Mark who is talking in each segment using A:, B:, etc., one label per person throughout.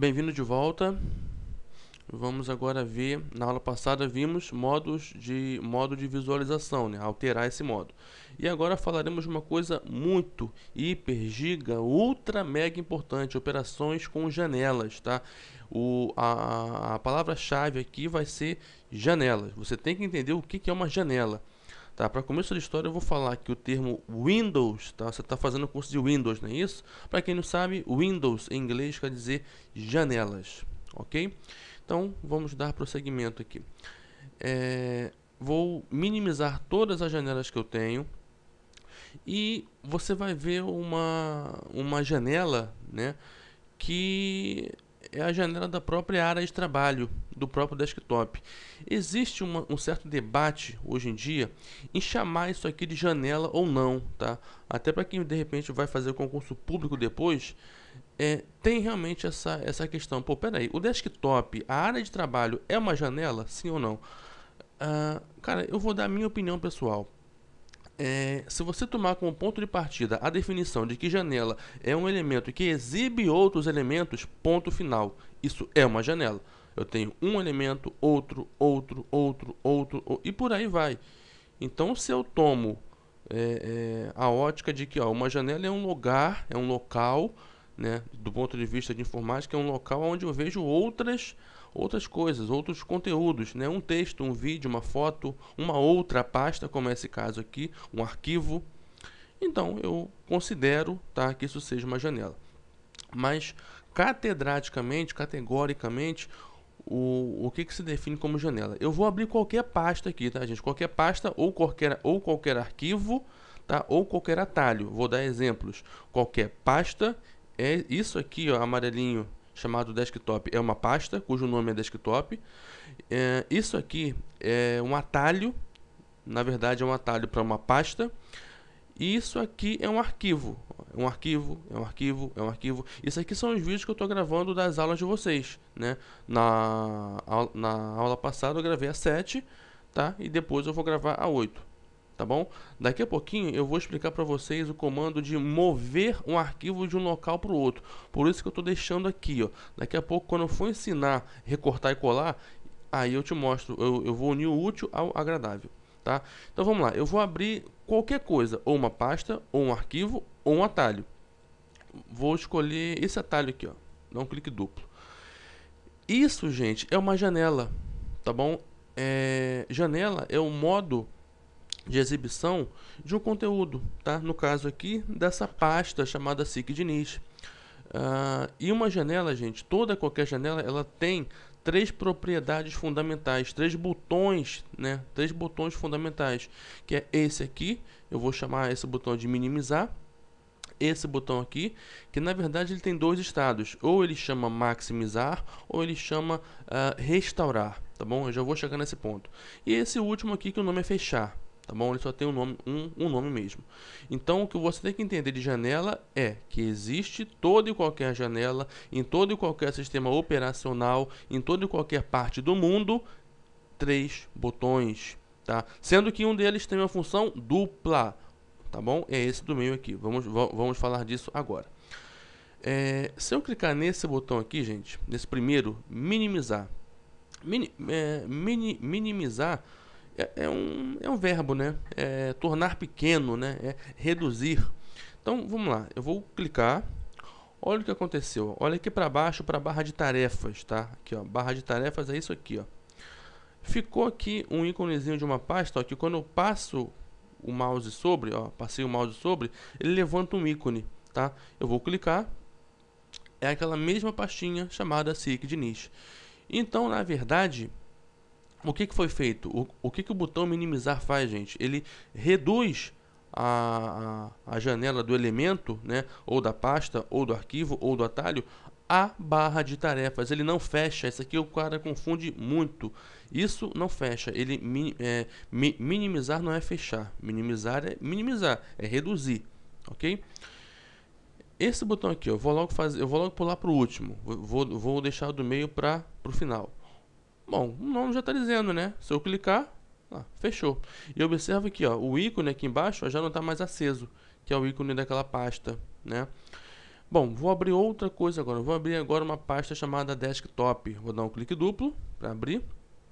A: Bem-vindo de volta. Vamos agora ver, na aula passada vimos modo de visualização, né? Alterar esse modo. E agora falaremos de uma coisa muito, hiper, giga, ultra, mega importante, operações com janelas, tá? A palavra-chave aqui vai ser janelas. Você tem que entender o que é uma janela. Tá, para começo da história eu vou falar que o termo Windows, tá? Você está fazendo curso de Windows, não é isso? Para quem não sabe, Windows em inglês quer dizer janelas, ok? Então vamos dar prosseguimento aqui. Vou minimizar todas as janelas que eu tenho e você vai ver uma janela, né? Que é a janela da própria área de trabalho, do próprio desktop. Existe um certo debate hoje em dia em chamar isso aqui de janela ou não, tá? Até para quem de repente vai fazer o concurso público depois, tem realmente essa questão. Pô, peraí, o desktop, a área de trabalho é uma janela, sim ou não? Cara, eu vou dar a minha opinião pessoal. Se você tomar como ponto de partida a definição de que janela é um elemento que exibe outros elementos, ponto final. Isso é uma janela. Eu tenho um elemento, outro, e por aí vai. Então, se eu tomo a ótica de que uma janela é um lugar, é um local, né, do ponto de vista de informática, é um local onde eu vejo outras coisas, outros conteúdos, né? Um texto, um vídeo, uma foto, uma outra pasta, como é esse caso aqui, um arquivo. Então eu considero, tá, que isso seja uma janela. Mas categoricamente, o que se define como janela? Eu vou abrir qualquer pasta aqui, tá, gente? Qualquer pasta ou qualquer arquivo, tá? Ou qualquer atalho. Vou dar exemplos. Qualquer pasta é isso aqui, ó, amarelinho, chamado desktop, é uma pasta cujo nome é desktop. Isso aqui é um atalho, na verdade é um atalho para uma pasta. E isso aqui é um arquivo. É um arquivo. Isso aqui são os vídeos que eu estou gravando das aulas de vocês, né? Na aula passada eu gravei a 7, tá? E depois eu vou gravar a 8. Tá bom? Daqui a pouquinho eu vou explicar para vocês o comando de mover um arquivo de um local para o outro. Por isso que eu estou deixando aqui, ó. Daqui a pouco, quando eu for ensinar recortar e colar, aí eu te mostro. Eu vou unir o útil ao agradável, tá? Então vamos lá. Eu vou abrir qualquer coisa, ou uma pasta, ou um arquivo, ou um atalho. Vou escolher esse atalho aqui, ó. Dá um clique duplo. Isso, gente, é uma janela, tá bom? Janela é o modo de exibição de um conteúdo, tá? No caso aqui, dessa pasta chamada SIC Diniz. E uma janela, gente, qualquer janela, ela tem três propriedades fundamentais, três botões, né? Três botões fundamentais, que é esse aqui, eu vou chamar esse botão de minimizar. Esse botão aqui, que na verdade ele tem dois estados, ou ele chama maximizar, ou ele chama restaurar, tá bom? Eu já vou chegar nesse ponto. E esse último aqui, que o nome é fechar, tá bom? Ele só tem um nome mesmo. Então o que você tem que entender de janela é que existe toda e qualquer janela, em todo e qualquer sistema operacional, em toda e qualquer parte do mundo, três botões, tá? Sendo que um deles tem uma função dupla, tá bom? É esse do meio aqui. Vamos falar disso agora. Se eu clicar nesse botão aqui, gente, nesse primeiro, minimizar. Minimizar é um verbo, né? Tornar pequeno, né? Reduzir. Então, vamos lá. Eu vou clicar. Olha o que aconteceu. Olha aqui para baixo, para a barra de tarefas, tá? Aqui, ó. Barra de tarefas é isso aqui, ó. Ficou aqui um íconezinho de uma pasta, ó, que quando eu passo o mouse sobre, ó, passei o mouse sobre, ele levanta um ícone, tá? Eu vou clicar, é aquela mesma pastinha chamada SIC Diniz. Então, na verdade, o que foi feito? O que o botão minimizar faz, gente? Ele reduz a janela do elemento, né? Ou da pasta, ou do arquivo, ou do atalho, a barra de tarefas. Ele não fecha. Isso aqui o cara confunde muito. Isso não fecha. Minimizar não é fechar. Minimizar, é reduzir, ok? Esse botão aqui, eu vou logo pular para o último. Vou deixar do meio para o final. Bom, o nome já está dizendo, né? Se eu clicar, fechou. E observa aqui, ó, o ícone aqui embaixo já não está mais aceso, que é o ícone daquela pasta, né? Bom, vou abrir outra coisa agora. Vou abrir agora uma pasta chamada desktop. Vou dar um clique duplo para abrir,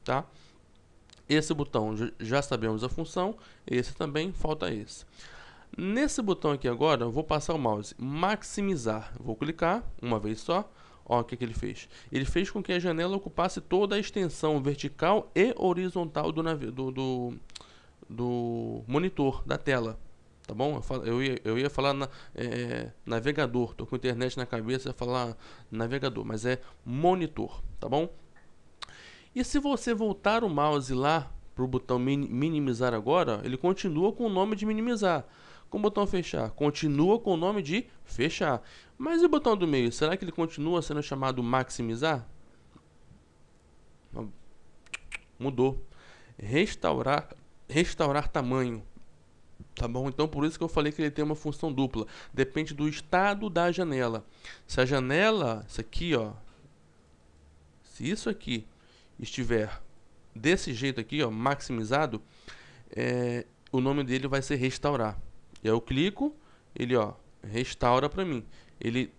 A: tá? Esse botão já sabemos a função, esse também, falta esse. Nesse botão aqui agora, eu vou passar o mouse, maximizar. Vou clicar uma vez só. Ó, o que ele fez? Ele fez com que a janela ocupasse toda a extensão vertical e horizontal do monitor, da tela. Tá bom? Eu ia falar navegador. Tô com a internet na cabeça, ia falar navegador, mas é monitor, tá bom? E se você voltar o mouse lá para o botão minimizar agora, ele continua com o nome de minimizar. Com o botão fechar, continua com o nome de fechar. Mas e o botão do meio, será que ele continua sendo chamado maximizar? Mudou. Restaurar tamanho. Tá bom? Então por isso que eu falei que ele tem uma função dupla. Depende do estado da janela. Se a janela, isso aqui, ó, se isso aqui estiver desse jeito aqui, ó, maximizado, o nome dele vai ser restaurar. E aí eu clico, ele, ó, restaura para mim. Ele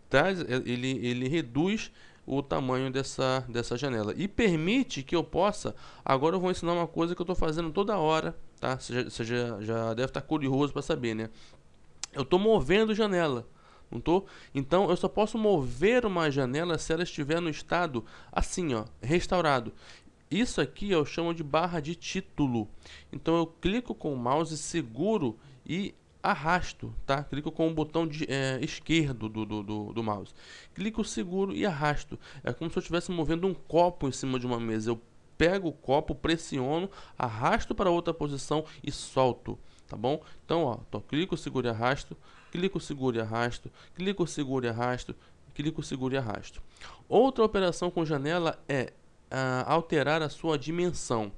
A: reduz o tamanho dessa janela e permite que eu possa. Agora eu vou ensinar uma coisa que eu estou fazendo toda hora, tá? Você já deve estar curioso para saber, né? Eu estou movendo janela, não tô? Então eu só posso mover uma janela se ela estiver no estado assim, ó, restaurado. Isso aqui eu chamo de barra de título. Então eu clico com o mouse, seguro e arrasto, tá? Clico com o botão esquerdo do mouse. Clico, seguro e arrasto. É como se eu estivesse movendo um copo em cima de uma mesa. Eu pego o copo, pressiono, arrasto para outra posição e solto, tá bom? Então, ó, clico, seguro e arrasto, clico, seguro e arrasto, clico, seguro e arrasto, clico, seguro e arrasto. Outra operação com janela é alterar a sua dimensão.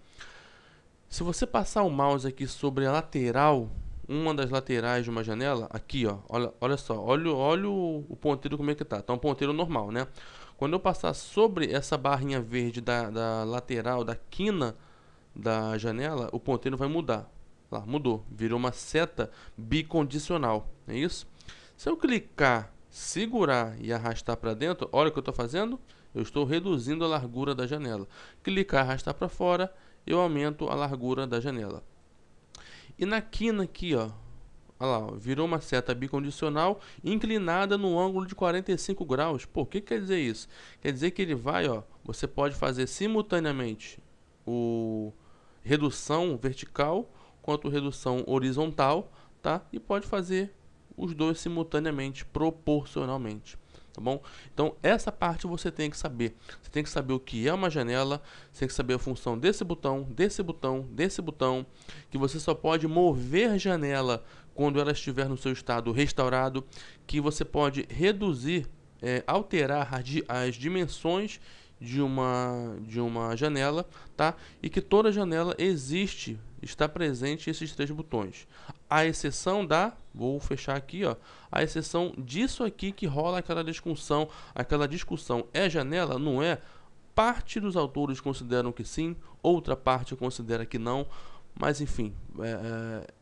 A: Se você passar o mouse aqui sobre a lateral, uma das laterais de uma janela, aqui, ó, olha só, olha o ponteiro como é que tá. Tá um ponteiro normal, né? Quando eu passar sobre essa barrinha verde da lateral, da quina da janela, o ponteiro vai mudar. Lá, mudou, virou uma seta bicondicional, é isso? Se eu clicar, segurar e arrastar para dentro, olha o que eu estou fazendo. Eu estou reduzindo a largura da janela. Clicar, arrastar para fora, eu aumento a largura da janela. E na quina aqui, ó, olha lá, ó, virou uma seta bicondicional inclinada no ângulo de 45 graus. Pô, o que quer dizer isso? Quer dizer que ele vai, ó, você pode fazer simultaneamente o redução vertical quanto redução horizontal, tá? E pode fazer os dois simultaneamente, proporcionalmente. Tá bom? Então essa parte você tem que saber. Você tem que saber o que é uma janela, você tem que saber a função desse botão, desse botão, desse botão, que você só pode mover janela quando ela estiver no seu estado restaurado, que você pode reduzir, alterar as dimensões de uma janela, tá? E que toda janela está presente esses três botões. A exceção vou fechar aqui, ó, a exceção disso aqui que rola aquela discussão é janela, não é? Parte dos autores consideram que sim, outra parte considera que não, mas enfim,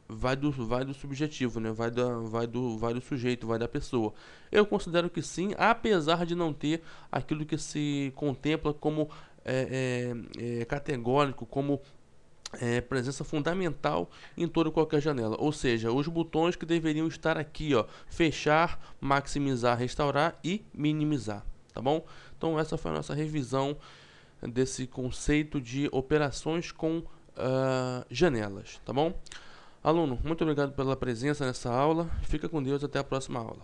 A: vai do subjetivo, né? Vai do sujeito, vai da pessoa. Eu considero que sim, apesar de não ter aquilo que se contempla como categórico, como presença fundamental em toda e qualquer janela. Ou seja, os botões que deveriam estar aqui, ó, fechar, maximizar, restaurar e minimizar, tá bom? Então essa foi a nossa revisão desse conceito de operações com janelas, tá bom? Aluno, muito obrigado pela presença nessa aula. Fica com Deus, até a próxima aula.